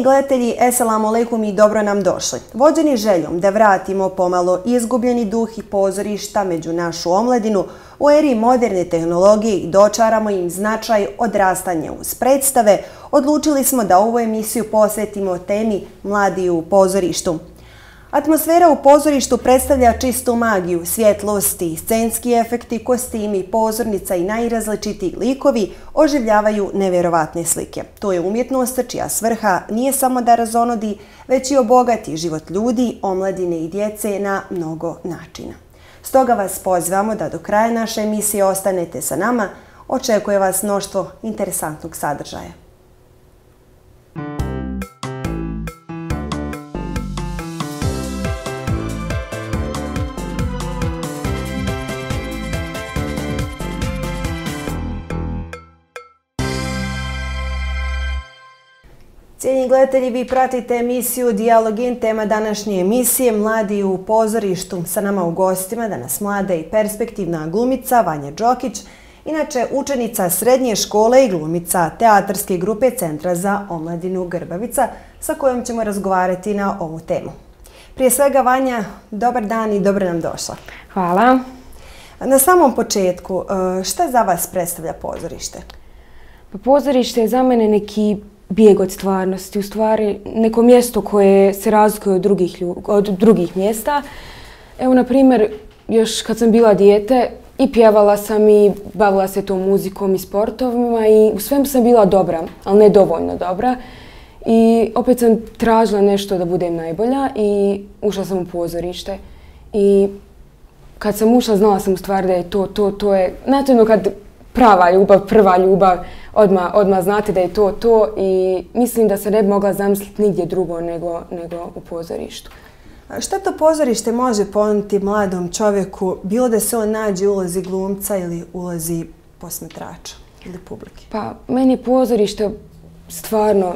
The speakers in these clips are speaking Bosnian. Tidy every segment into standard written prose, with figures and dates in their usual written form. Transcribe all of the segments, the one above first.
Cijenjeni gledatelji, eselamu alejkum i dobro nam došli. Vođeni željom da vratimo pomalo izgubljeni duh i pozorišta među našu omladinu u eri moderne tehnologije i dočaramo im značaj odrastanja uz predstave, odlučili smo da ovu emisiju posvetimo temi Mladi u pozorištu. Atmosfera u pozorištu predstavlja čistu magiju, svjetlosti, scenski efekti, kostimi, pozornica i najrazličitiji likovi oživljavaju nevjerovatne slike. To je umjetnost čija svrha nije samo da razonodi, već i obogati život ljudi, omladine i djece na mnogo načina. Stoga vas pozivamo da do kraja naše emisije ostanete sa nama, očekuje vas mnoštvo interesantnog sadržaja. Cijenjeni gledatelji, vi pratite emisiju Dijalogin, tema današnje emisije Mladi u pozorištu. Sa nama u gostima danas mlada i perspektivna glumica Vanja Đokić, inače učenica srednje škole i glumica teatarske grupe Centra za omladinu Grbavica, sa kojom ćemo razgovarati na ovu temu. Prije svega, Vanja, dobar dan i dobro nam došla. Hvala. Na samom početku, šta za vas predstavlja pozorište? Pa pozorište je za mene neki bijeg od stvarnosti, u stvari neko mjesto koje se razlikuje od drugih mjesta. Evo, na primjer, još kad sam bila dijete i pjevala sam i bavila se tom muzikom i sportovima i u svemu sam bila dobra, ali ne dovoljno dobra. I opet sam tražila nešto da budem najbolja i ušla sam u pozorište. I kad sam ušla, znala sam u stvari da je to je, znate ono kad prava ljubav, prva ljubav, odmah znate da je to i mislim da se ne bi mogla zamisliti nigdje drugo nego u pozorištu. Šta to pozorište može ponuditi mladom čovjeku, bilo da se on nađe u ulozi glumca ili ulozi posmatrača ili publike? Pa meni je pozorište stvarno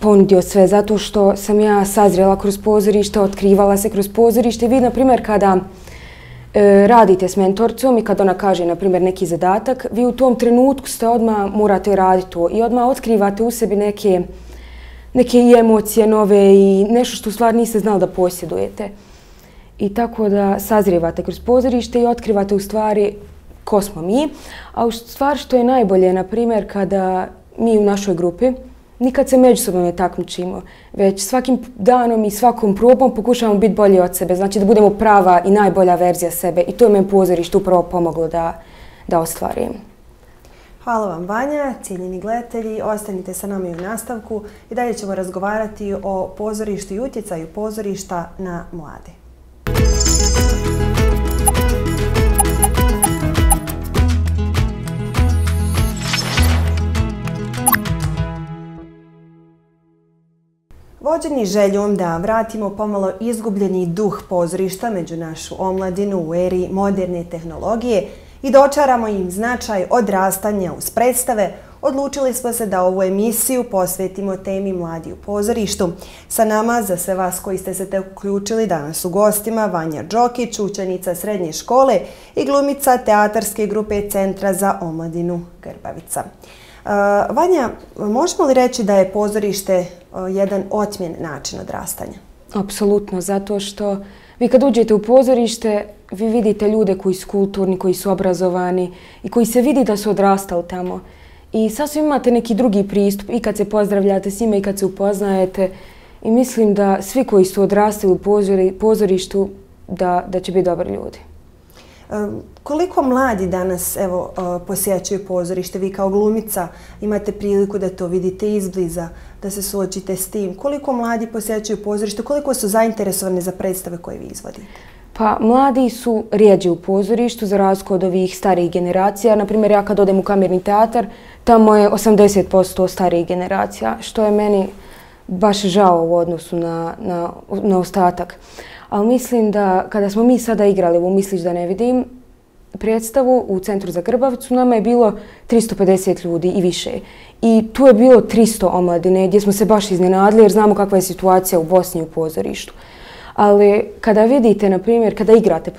ponudio sve, zato što sam ja sazrela kroz pozorište, otkrivala se kroz pozorište. Vi, na primjer, kada radite s mentorcom i kad ona kaže, na primjer, neki zadatak, vi u tom trenutku ste odmah morate raditi to i odmah otkrivate u sebi neke i emocije nove i nešto što u stvari niste znali da posjedujete. I tako da sazrijevate kroz pozorište i otkrivate u stvari ko smo mi. A u stvari što je najbolje, na primjer, kada mi u našoj grupi nikad se međusobno ne takmičimo, već svakim danom i svakom probom pokušavamo biti bolji od sebe, znači da budemo prava i najbolja verzija sebe i to je meni pozorište upravo pomoglo da ostvarim. Hvala vam, Vanja. Cijenjeni gledatelji, ostanite sa nama i u nastavku i dalje ćemo razgovarati o pozorištu i utjecaju pozorišta na mlade. Vođeni željom da vratimo pomalo izgubljeni duh pozorišta među našu omladinu u eri moderne tehnologije i dočaramo im značaj odrastanja uz predstave, odlučili smo se da ovu emisiju posvetimo temi Mladi u pozorištu. Sa nama, za sve vas koji ste se uključili, danas u gostima Vanja Đokić, učenica srednje škole i glumica teatarske grupe Centra za omladinu Grbavica. Vanja, možemo li reći da je pozorište jedan otmjen način odrastanja? Apsolutno, zato što vi kad uđete u pozorište, vi vidite ljude koji su kulturni, koji su obrazovani i koji se vidi da su odrastali tamo. I sasvim imate neki drugi pristup i kad se pozdravljate s njima i kad se upoznajete. I mislim da svi koji su odrastali u pozorištu da će biti dobri ljudi. Koliko mladi danas posjećaju pozorište? Vi kao glumica imate priliku da to vidite izbliza, da se suočite s tim. Koliko mladi posjećaju pozorište? Koliko su zainteresovani za predstave koje vi izvodite? Pa mladi su rijeđi u pozorištu za razliku od ovih starijih generacija. Naprimjer, ja kad odem u kamerni teatar, tamo je 80% starijih generacija, što je meni baš žao u odnosu na ostatak. Ali mislim da kada smo mi sada igrali u Misliš da ne vidim predstavu u Centru za Grbavicu, nama je bilo 350 ljudi i više. I tu je bilo 300 omladine gdje smo se baš iznenadili jer znamo kakva je situacija u Bosni u pozorištu. Ali kada vidite, na primjer, kada igrate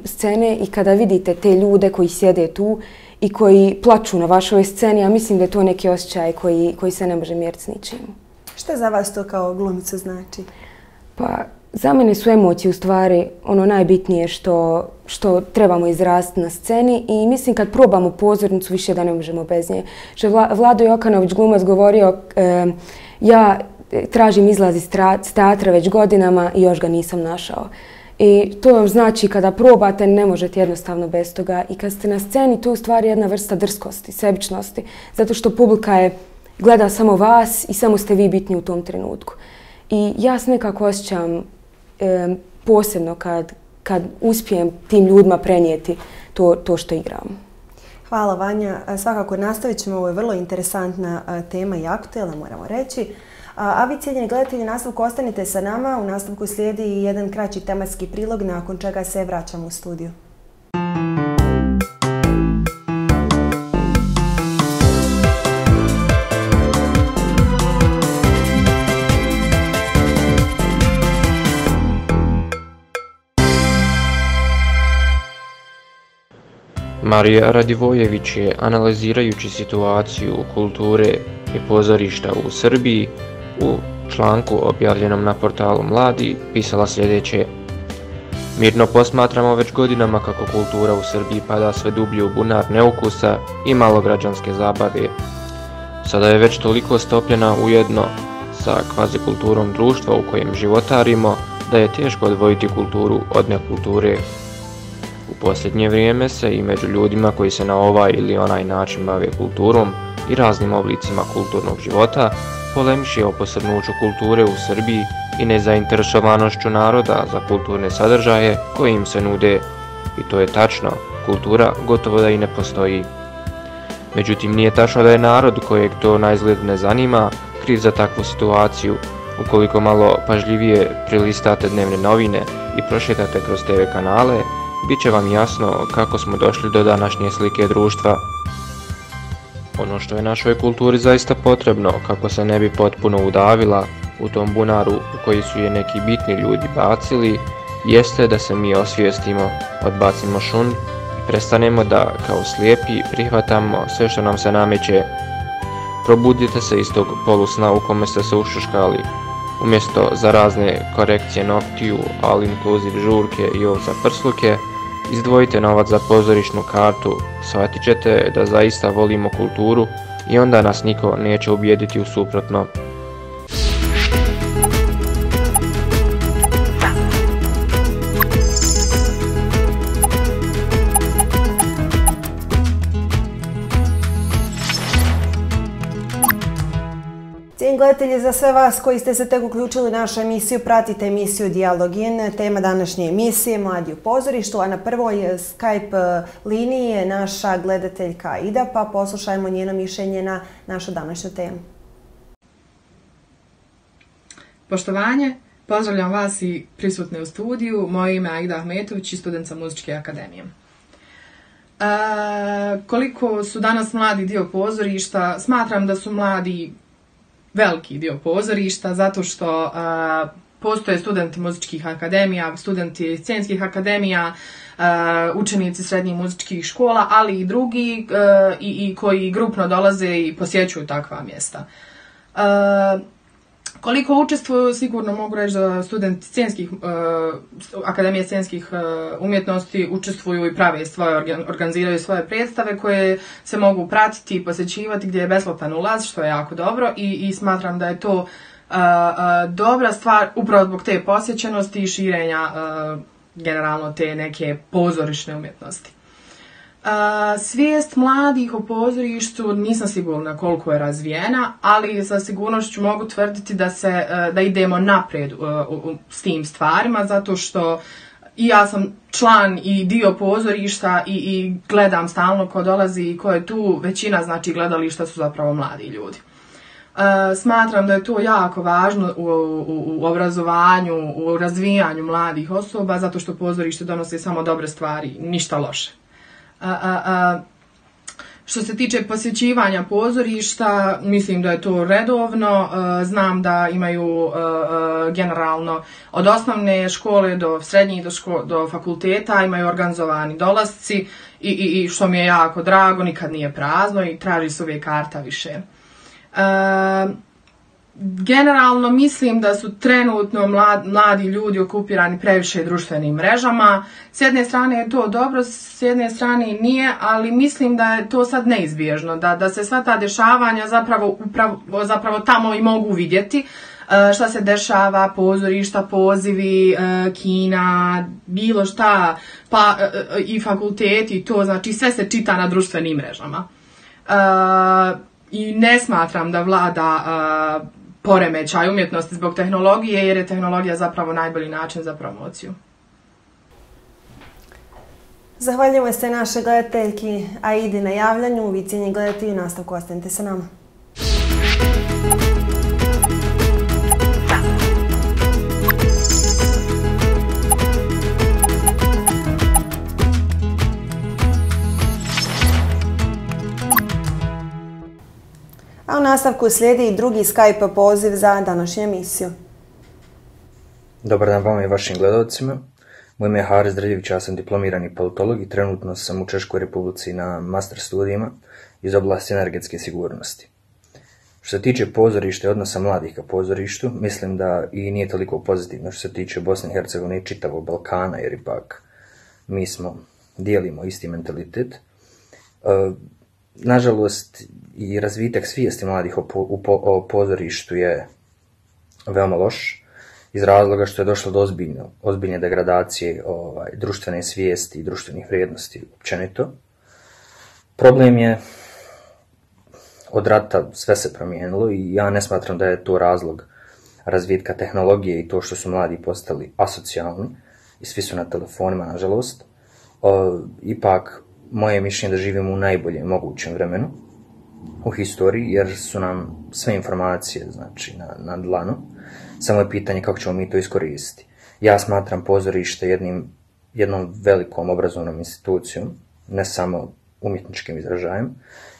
scene i kada vidite te ljude koji sjede tu i koji plaču na vašoj sceni, ja mislim da je to neki osjećaj koji se ne može mjeriti s ničim. Šta za vas to kao glumica znači? Pa, za mene su emocije u stvari ono najbitnije što trebamo izrasti na sceni i mislim kad probamo pozornicu više da ne možemo bez nje. Što je Vlado Jokanović glumac govorio, ja tražim izlaz iz teatra već godinama i još ga nisam našao. I to vam znači kada probate ne možete jednostavno bez toga i kad ste na sceni to je u stvari jedna vrsta drskosti, sebičnosti, zato što publika gleda samo vas i samo ste vi bitni u tom trenutku. I ja se nekako osjećam posebno kad uspijem tim ljudima prenijeti to što igram. Hvala Vanja. Svakako nastavit ćemo, ovo je vrlo interesantna tema i aktuelna, moramo reći. A vi, cijenjeni gledatelji, u nastavku ostanite sa nama. U nastavku slijedi jedan kraći tematski prilog, nakon čega se vraćamo u studiju. Marija Radivojević je, analizirajući situaciju kulture i pozorišta u Srbiji, u članku objavljenom na portalu Mladi pisala sljedeće. Mirno posmatramo već godinama kako kultura u Srbiji pada sve dublje u bunar neukusa i malograđanske zabave. Sada je već toliko stopljena ujedno sa kvazikulturom društva u kojem životarimo da je teško odvojiti kulturu od nekulture. U posljednje vrijeme se i među ljudima koji se na ovaj ili onaj način bave kulturom i raznim oblicima kulturnog života polemiše o posrnuću kulture u Srbiji i nezainteresovanošću naroda za kulturne sadržaje koje im se nude. I to je tačno, kultura gotovo da i ne postoji. Međutim, nije tačno da je narod kojeg to naizgled ne zanima kriv za takvu situaciju. Ukoliko malo pažljivije prilistate dnevne novine i prošetate kroz TV kanale, bit će vam jasno kako smo došli do današnje slike društva. Ono što je našoj kulturi zaista potrebno kako se ne bi potpuno udavila u tom bunaru u koji su je neki bitni ljudi bacili, jeste da se mi osvijestimo, odbacimo šund i prestanemo da kao slijepi prihvatamo sve što nam se nameće. Probudite se iz tog polusna u kome ste se ušuškali. Umjesto za razne korekcije noktiju, all inclusive žurke i ovca prsluke, izdvojite novac za pozorišnu kartu, shvatit ćete da zaista volimo kulturu i onda nas niko neće ubijediti u suprotno. Cijenjeni gledatelji, za sve vas koji ste se tek uključili u našu emisiju, pratite emisiju Dijalog In. Tema današnje emisije Mladi u pozorištu, a na prvoj Skype liniji je naša gledateljka Aida, pa poslušajmo njeno mišljenje na našu današnju temu. Poštovanje, pozdravljam vas i prisutne u studiju. Moje ime je Aida Ahmetović i studentica Muzičke akademije. Koliko su danas mladi dio pozorišta? Smatram da su mladi veliki dio pozorišta, zato što postoje studenti muzičkih akademija, studenti scenskih akademija, učenici srednjih muzičkih škola, ali i drugi i koji grupno dolaze i posjećuju takva mjesta. Koliko učestvuju, sigurno mogu reći da studenti Akademije scenskih umjetnosti učestvuju i prave organiziraju svoje predstave koje se mogu pratiti i posjećivati, gdje je besplatan ulaz, što je jako dobro i smatram da je to dobra stvar upravo zbog te posjećenosti i širenja generalno te neke pozorišne umjetnosti. Svijest mladih o pozorištu nisam sigurna koliko je razvijena, ali sa sigurnošću mogu tvrditi da idemo naprijed s tim stvarima, zato što i ja sam član i dio pozorišta i gledam stalno ko dolazi i ko je tu. Većina znači gledališta su zapravo mladi ljudi. Smatram da je to jako važno u obrazovanju, u razvijanju mladih osoba, zato što pozorište donosi samo dobre stvari, ništa loše. Što se tiče posjećivanja pozorišta, mislim da je to redovno. Znam da imaju generalno od osnovne škole do srednjih do fakulteta imaju organizovani dolasci i što mi je jako drago, nikad nije prazno i traži se uvijek karta više. Generalno mislim da su trenutno mladi ljudi okupirani previše društvenim mrežama. S jedne strane je to dobro, s jedne strane nije, ali mislim da je to sad neizbježno, da se sva ta dešavanja zapravo tamo i mogu vidjeti. Šta se dešava, pozorišta, pozivi, kina, bilo šta, pa i fakulteti i to, znači sve se čita na društvenim mrežama. I ne smatram da vlada poremećaj umjetnosti zbog tehnologije, jer je tehnologija zapravo najbolji način za promociju. Zahvaljujemo se našoj gledateljki Aidi na javljanju. Vi cijenjeni gledatelji, u nastavku ostanite sa nama. A u nastavku slijedi i drugi Skype poziv za današnju emisiju. Dobar dan vama i vašim gledalcima. Moje ime je Haris Drljević, ja sam diplomirani politolog i trenutno sam u Češkoj Republici na master studijima iz oblasti energetske sigurnosti. Što se tiče pozorišta i odnosa mladih ka pozorištu, mislim da i nije toliko pozitivno što se tiče Bosne i Hercegovine i čitavog Balkana, jer ipak mi dijelimo isti mentalitet. Nažalost, i razvitak svijesti mladih o pozorištu je veoma loš, iz razloga što je došlo do ozbiljne degradacije društvene svijesti i društvenih vrijednosti općenito. Problem je, od rata sve se promijenilo i ja ne smatram da je to razlog razvitka tehnologije i to što su mladi postali asocijalni i svi su na telefonima, nažalost. Ipak, moje mišljenje da živimo u najboljem mogućem vremenu u historiji, jer su nam sve informacije na dlanu. Samo je pitanje kako ćemo mi to iskoristiti. Ja smatram pozorište jednom velikom obrazovnom institucijom, ne samo umjetničkim izražajem,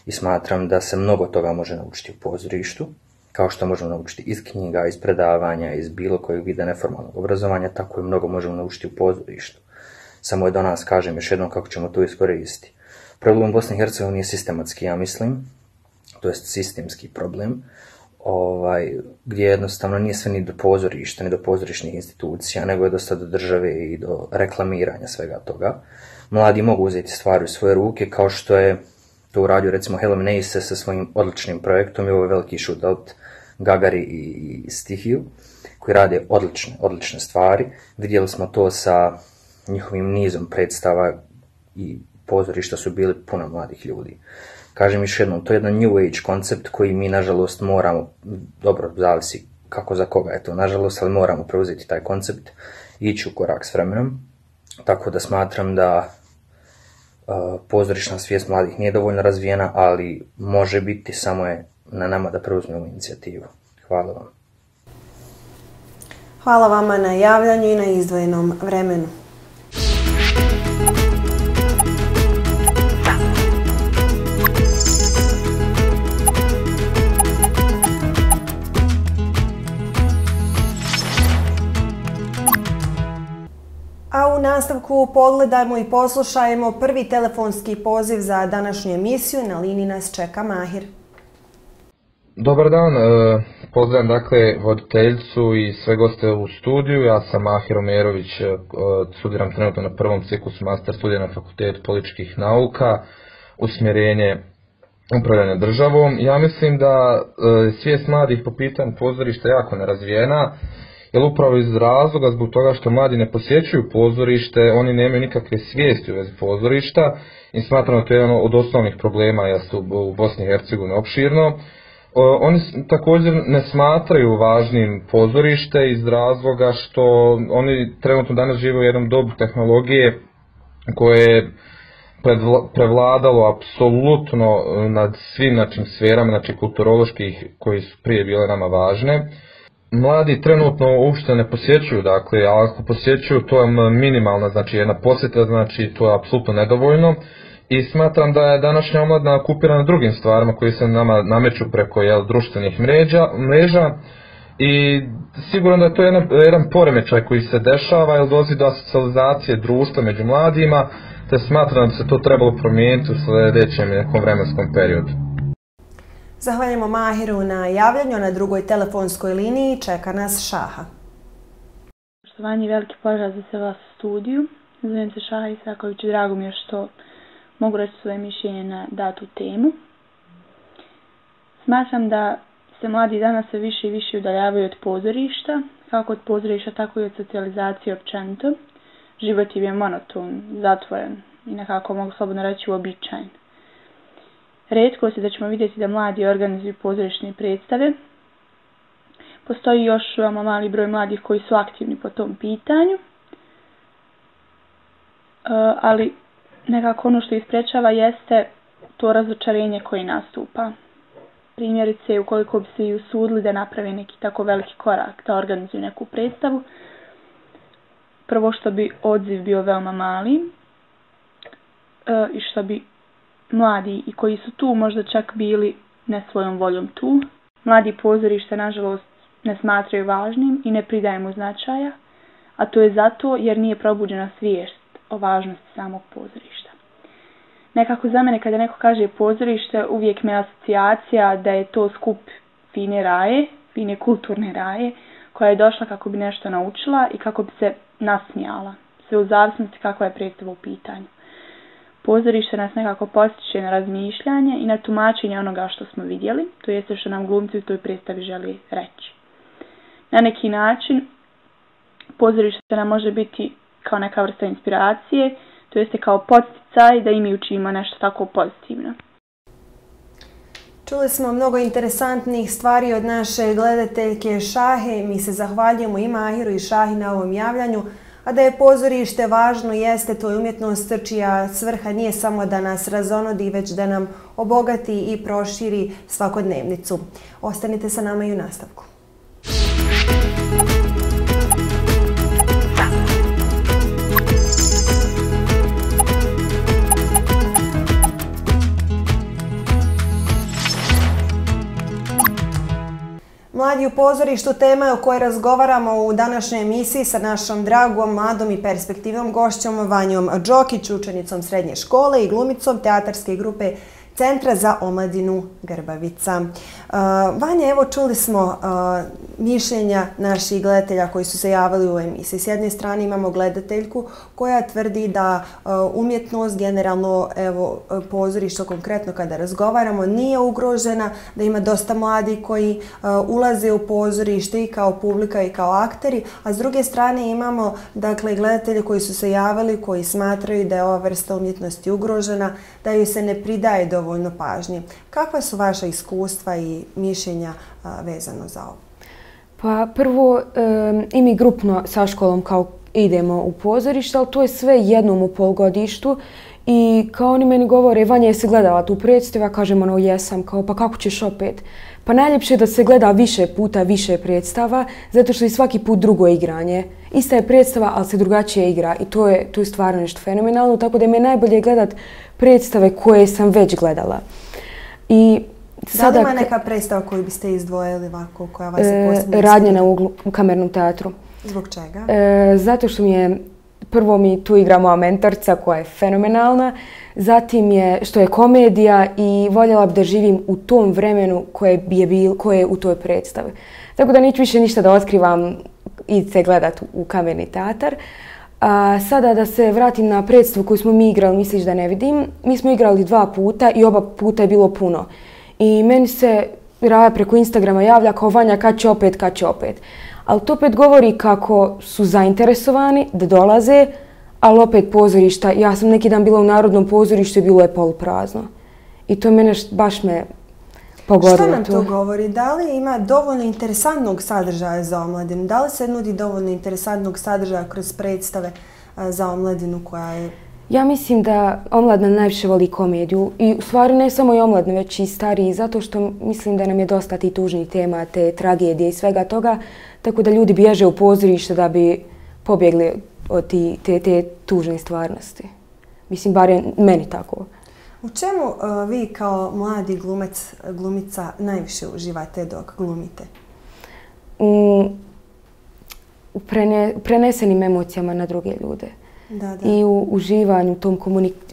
i smatram da se mnogo toga može naučiti u pozorištu, kao što možemo naučiti iz knjiga, iz predavanja, iz bilo kojeg vida neformalnog obrazovanja, tako i mnogo možemo naučiti u pozorištu. Samo je do nas, kažem još jednom, kako ćemo to iskoristiti. Problem Bosne i Hercegovine je sistematski, ja mislim, to je sistemski problem, gdje jednostavno nije sve ni do pozorišta, ni do pozorišnih institucija, nego je dosta do države i do reklamiranja svega toga. Mladi mogu uzeti stvari u svoje ruke, kao što je to uradio recimo Helm Neise sa svojim odličnim projektom i ovo je veliki shootout Gagari i Stihiju, koji rade odlične stvari. Vidjeli smo to sa njihovim nizom predstava i pozorišta su bili puno mladih ljudi. Kažem još jednom, to je jedan new age koncept koji mi nažalost moramo, dobro, zavisi kako za koga je to nažalost, ali moramo preuzeti taj koncept i ići u korak s vremenom. Tako da smatram da pozorišna svijest mladih nije dovoljno razvijena, ali može biti, samo je na nama da preuzmemo inicijativu. Hvala vam. Hvala vama na javljanju i na izdvojenom vremenu. A u nastavku pogledajmo i poslušajmo prvi telefonski poziv za današnju emisiju. Na liniji nas čeka Mahir. Dobar dan, pozdravljam dakle voditeljicu i sve goste u studiju. Ja sam Mahir Omerović, studiram trenutno na prvom ciklusu master studija na Fakultetu političkih nauka, usmjerenje upravljanja državom. Ja mislim da svijest mladih po pitanju pozorišta jako nerazvijena, jer upravo iz razloga zbog toga što mladi ne posjećuju pozorište, oni nemaju nikakve svijesti u vezi pozorišta i smatram da to je jedan od osnovnih problema u Bosni i Hercegovini opširno. Oni također ne smatraju važnim pozorište iz razloga što oni trenutno danas žive u jednom dobu tehnologije koje je prevladalo apsolutno nad svim sferama, kulturoloških koji su prije bile nama važne. Mladi trenutno uopšte ne posjećuju, dakle, a ako posjećuju to je minimalna, jedna posjeta, to je apsolutno nedovoljno. I smatram da je današnja omladina okupirana drugim stvarima koji se nama nameću preko društvenih mreža i sigurno da je to jedan poremećaj koji se dešava jer dolazi do socijalizacije društva među mladima, te smatram da bi se to trebalo promijeniti u sljedećem nekom vremenskom periodu. Zahvaljujemo Mahiru na javljanju. Na drugoj telefonskoj liniji čeka nas Šaha. Poštovanje i veliki pozdrav za sve vas u studiju. Zovem se Šaha Isaković i drago mi je što mogu reći svoje mišljenje na datu temu. Smatram da se mladi danas sve više i više udaljavaju od pozorišta, kako od pozorišta, tako i od socijalizacije općenito. Život im je monoton, zatvoren i nekako mogu slobodno reći uobičajen. Retko se da ćemo vidjeti da mladi organizuju pozorišne predstave. Postoji još veoma mali broj mladih koji su aktivni po tom pitanju, ali nekako ono što isprečava jeste to razočarenje koje nastupa. Primjerice, ukoliko bi se i usudili da napravi neki tako veliki korak, da organizuju neku predstavu, prvo što bi odziv bio veoma mali i što bi mladi i koji su tu možda čak bili ne svojom voljom tu. Mladi pozorište, nažalost, ne smatraju važnim i ne pridaje mu značaja, a to je zato jer nije probuđena svijest o važnosti samog pozorišta. Nekako za mene kada neko kaže pozorište, uvijek me asocijacija da je to skup fine raje, fine kulturne raje, koja je došla kako bi nešto naučila i kako bi se nasmijala, sve u zavisnosti kakva je predstava u pitanju. Pozorište nas nekako postiče na razmišljanje i na tumačenje onoga što smo vidjeli, to jeste što nam glumci u toj predstavi želi reći. Na neki način, pozorište nam može biti kao neka vrsta inspiracije, to jeste kao podsticaj da i mi učimo nešto tako pozitivno. Čuli smo mnogo interesantnih stvari od naše gledateljke Šahe. Mi se zahvaljujemo i Mahiru i Šahi na ovom javljanju. A da je pozorište važno jeste to je umjetnost čija svrha nije samo da nas razonodi, već da nam obogati i proširi svakodnevnicu. Ostanite sa nama i u nastavku. Mladi u pozorištu tema je o kojoj razgovaramo u današnjoj emisiji sa našom dragom, mladom i perspektivnom gošćom Vanjom Đokić, učenicom srednje škole i glumicom teatarske grupe Centra za omladinu Grbavica. Vanja, evo čuli smo mišljenja naših gledatelja koji su se javili u emisiji. S jedne strane imamo gledateljku koja tvrdi da umjetnost, generalno evo pozorište konkretno kada razgovaramo, nije ugrožena, da ima dosta mladih koji ulaze u pozorište i kao publika i kao akteri, a s druge strane imamo dakle gledatelje koji su se javili, koji smatraju da je ova vrsta umjetnosti ugrožena, da joj se ne pridaje dovoljno pažnje. Kakva su vaša iskustva i mišljenja vezano za ovo? Pa prvo, i mi grupno sa školom kao idemo u pozorište, ali to je sve jednom u polgodištu i kao oni meni govore, Vanja, jesi gledala tu predstavu? Ja kažem, ono, jesam, kao, pa kako ćeš opet? Pa najljepše je da se gleda više puta, više predstava, zato što je svaki put drugo igranje. Ista je predstava, ali se drugačije igra i to je stvarno nešto fenomenalno, tako da mi je najbolje gledat predstave koje sam već gledala. Da li ima neka predstava koju biste izdvojili ovako, koja vas je posebno? Radnja na uglu u Kamernom teatru. Zbog čega? Zato što prvo mi tu igra moja mentorca koja je fenomenalna, zatim je što je komedija i voljela bi da živim u tom vremenu koje je u toj predstavi. Tako da neću više ništa da otkrivam, idite gledat u Kamerni teatar. A sada da se vratim na predstavu koju smo mi igrali, misliš da ne vidim. Mi smo igrali 2 puta i oba puta je bilo puno. I meni se Raja preko Instagrama javlja kao Vanja kad će opet. Ali to opet govori kako su zainteresovani da dolaze, ali opet pozorišta. Ja sam neki dan bila u Narodnom pozorištu i bilo je poluprazno. I to mene baš me pogodilo. Što nam to govori? Da li ima dovoljno interesantnog sadržaja za omladinu? Da li se nudi dovoljno interesantnog sadržaja kroz predstave za omladinu koja je... Ja mislim da omladina najviše voli komediju i u stvari ne samo i omladina, već i stariji, zato što mislim da nam je dosta tih tužnih tema, te tragedije i svega toga, tako da ljudi bježe u pozorište da bi pobjegli od te tužne stvarnosti. Mislim, bar je meni tako. U čemu vi kao mladi glumica najviše uživate dok glumite? U prenesenim emocijama na druge ljude. i u uživanju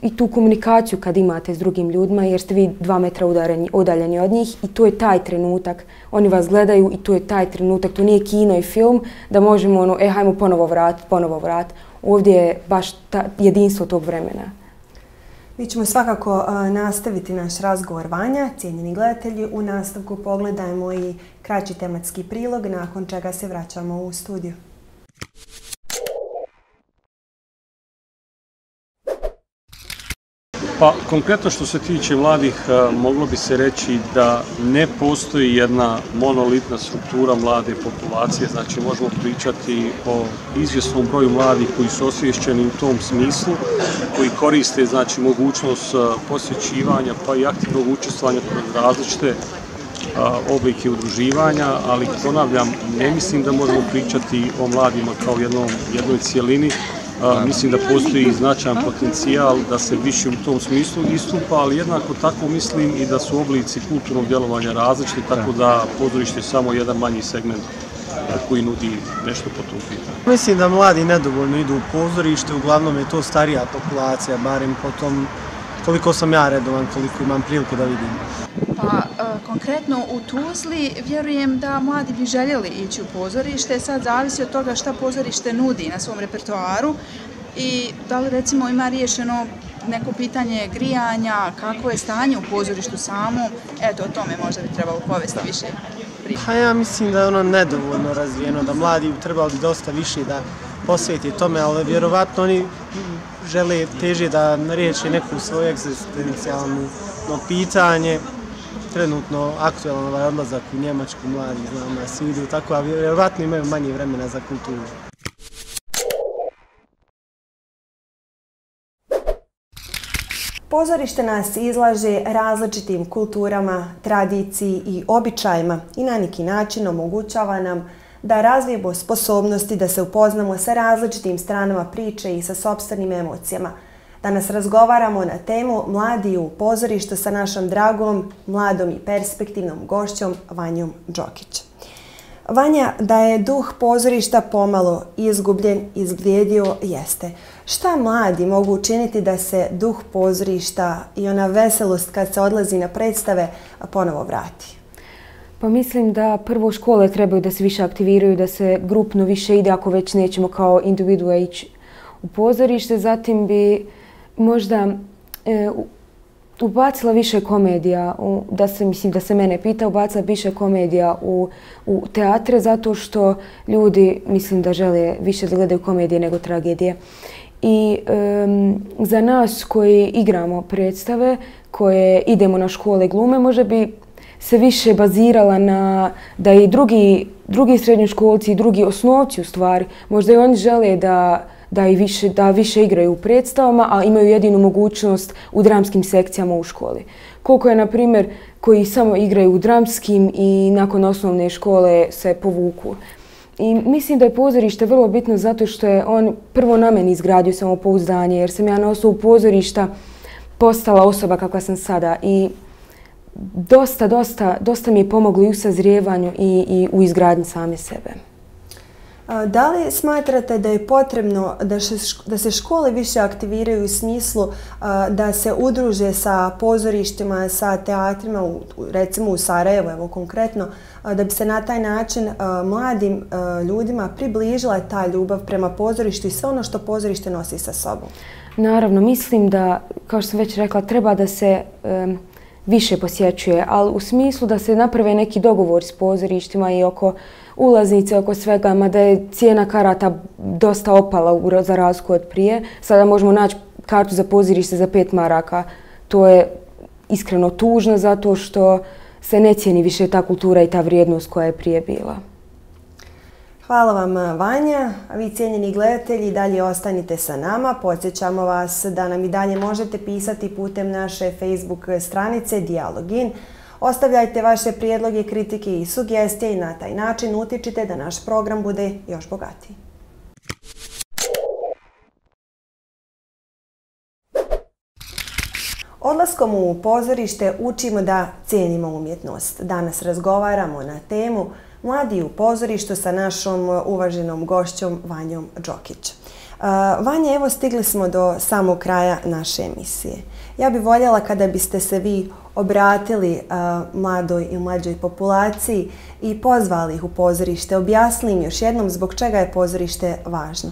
i tu komunikaciju kad imate s drugim ljudima jer ste vi 2 metra udaljeni od njih i to je taj trenutak. Oni vas gledaju i to je taj trenutak. To nije kino i film da možemo hajmo ponovo vrat. Ovdje je baš jedinstvo tog vremena. Mi ćemo svakako nastaviti naš razgovor, Vanja. Cijenjeni gledatelji, u nastavku pogledajmo i kraći tematski prilog, nakon čega se vraćamo u studiju. Pa konkretno što se tiče mladih, moglo bi se reći da ne postoji jedna monolitna struktura mlade populacije, znači možemo pričati o izvjesnom broju mladih koji su osviješćeni u tom smislu, koji koriste znači mogućnost posjećivanja pa i aktivnog učestvovanja kroz različite oblike udruživanja, ali ponavljam, ne mislim da možemo pričati o mladima kao jednoj cijelini. Mislim da postoji značajan potencijal da se više u tom smislu istupa, ali jednako tako mislim i da su oblici kulturnog djelovanja različiti, tako da pozorište je samo jedan manji segment koji nudi nešto po tom pitanju. Mislim da mladi nedovoljno idu u pozorište, uglavnom je to starija populacija, barem po tom koliko sam ja redovan, koliko imam priliku da vidim. Pa konkretno u Tuzli vjerujem da mladi bi željeli ići u pozorište, sad zavisi od toga šta pozorište nudi na svom repertoaru i da li recimo ima riješeno neko pitanje grijanja, kako je stanje u pozorištu samom, eto o tome možda bi trebalo povesti više priča. Pa ja mislim da je ono nedovoljno razvijeno, da mladi trebali dosta više da posveti tome, ali vjerovatno oni žele teže da riješe neku svoju egzistencijalno pitanje. Trenutno aktualan odlazak u Njemačku, mladi znam da svi idu tako, a vjerovatno imaju manje vremena za kulturu. Pozorište nas izlaže različitim kulturama, tradiciji i običajima i na neki način omogućava nam da razvijemo sposobnosti da se upoznamo sa različitim stranama priče i sa sopstvenim emocijama. Danas razgovaramo na temu Mladi u pozorištu sa našom dragom, mladom i perspektivnom gošćom Vanjom Đokić. Vanja, da je duh pozorišta pomalo izgubljen, izblijedio, jeste. Šta mladi mogu učiniti da se duh pozorišta i ona veselost kad se odlazi na predstave ponovo vrati? Pa mislim da prvo škole trebaju da se više aktiviraju, da se grupno više ide ako već nećemo kao individua ići u pozorište. Zatim bi možda ubacila više komedija, da se mene pita, ubacila više komedija u teatre zato što ljudi mislim da žele više da gledaju komedije nego tragedije. I za nas koji igramo predstave, koje idemo na škole glume, možda bi se više bazirala na da i drugi srednjoškolci i drugi osnovci u stvari, možda i oni žele da više igraju u predstavama, a imaju jedinu mogućnost u dramskim sekcijama u školi. Koliko je, na primjer, koji samo igraju u dramskim i nakon osnovne škole se povuku. I mislim da je pozorište vrlo bitno zato što je on prvo na meni izgradio samopouzdanje, jer sam ja na osnovu pozorišta postala osoba kakva sam sada i dosta mi je pomoglo i u sazrijevanju i u izgradnji same sebe. Da li smatrate da je potrebno da se škole više aktiviraju u smislu da se udruže sa pozorištima, sa teatrima, recimo u Sarajevu, evo konkretno, da bi se na taj način mladim ljudima približila ta ljubav prema pozorištu i sve ono što pozorište nosi sa sobom? Naravno, mislim da, kao što sam već rekla, treba da se više posjećuje, ali u smislu da se naprave neki dogovor s pozorištima i oko ulaznice, oko svega, mada je cijena karata dosta opala za razliku od prije. Sada možemo naći kartu za pozorište za 5 maraka. To je iskreno tužno zato što se ne cijeni više ta kultura i ta vrijednost koja je prije bila. Hvala vam, Vanja. A vi, cijenjeni gledatelji, dalje ostanite sa nama. Podsjećamo vas da nam i dalje možete pisati putem naše Facebook stranice Dijalogin. Ostavljajte vaše prijedloge, kritike i sugestije i na taj način utičite da naš program bude još bogatiji. Odlaskom u pozorište učimo da cijenimo umjetnost. Danas razgovaramo na temu Mladi u pozorištu sa našom uvaženom gošćom Vanjom Đokić. Vanja, evo stigli smo do samog kraja naše emisije. Ja bih voljela kada biste se vi obratili mladoj i mlađoj populaciji i pozvali ih u pozorište, objasnili im još jednom zbog čega je pozorište važno.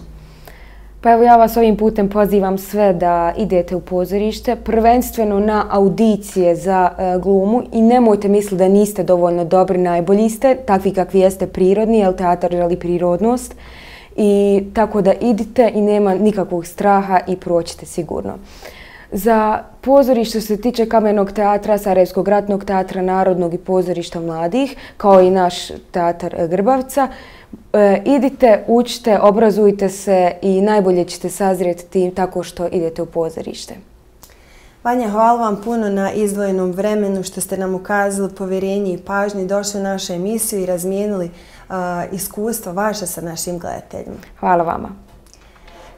Pa evo ja vas ovim putem pozivam sve da idete u pozorište, prvenstveno na audicije za glumu i nemojte misliti da niste dovoljno dobri, najbolji ste, takvi kakvi jeste prirodni, jer teatar želi prirodnost. I tako da idite i nema nikakvog straha i proćete sigurno. Za pozorište što se tiče Kamenog teatra, Sarajevskog ratnog teatra, Narodnog i pozorišta mladih, kao i naš teatar Grbavca, idite, učite, obrazujte se i najbolje ćete sazrijeti tako što idete u pozorište. Vanja, hvala vam puno na izdvojenom vremenu što ste nam ukazali povjerenje i pažnje, došli u našu emisiju i razmijenili iskustva vaše sa našim gledateljima. Hvala vama.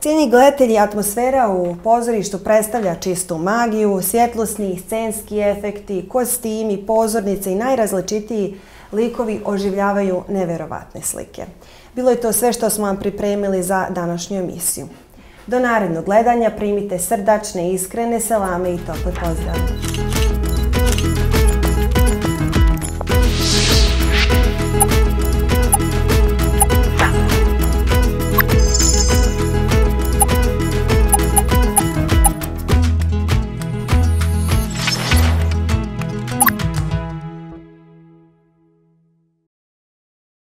Cijenjeni gledatelji, atmosfera u pozorištu predstavlja čistu magiju, svjetlosni i scenski efekti, kostimi, pozornice i najrazličitiji likovi oživljavaju neverovatne slike. Bilo je to sve što smo vam pripremili za današnju emisiju. Do narednog gledanja primite srdačne, iskrene selame i tople pozdrav.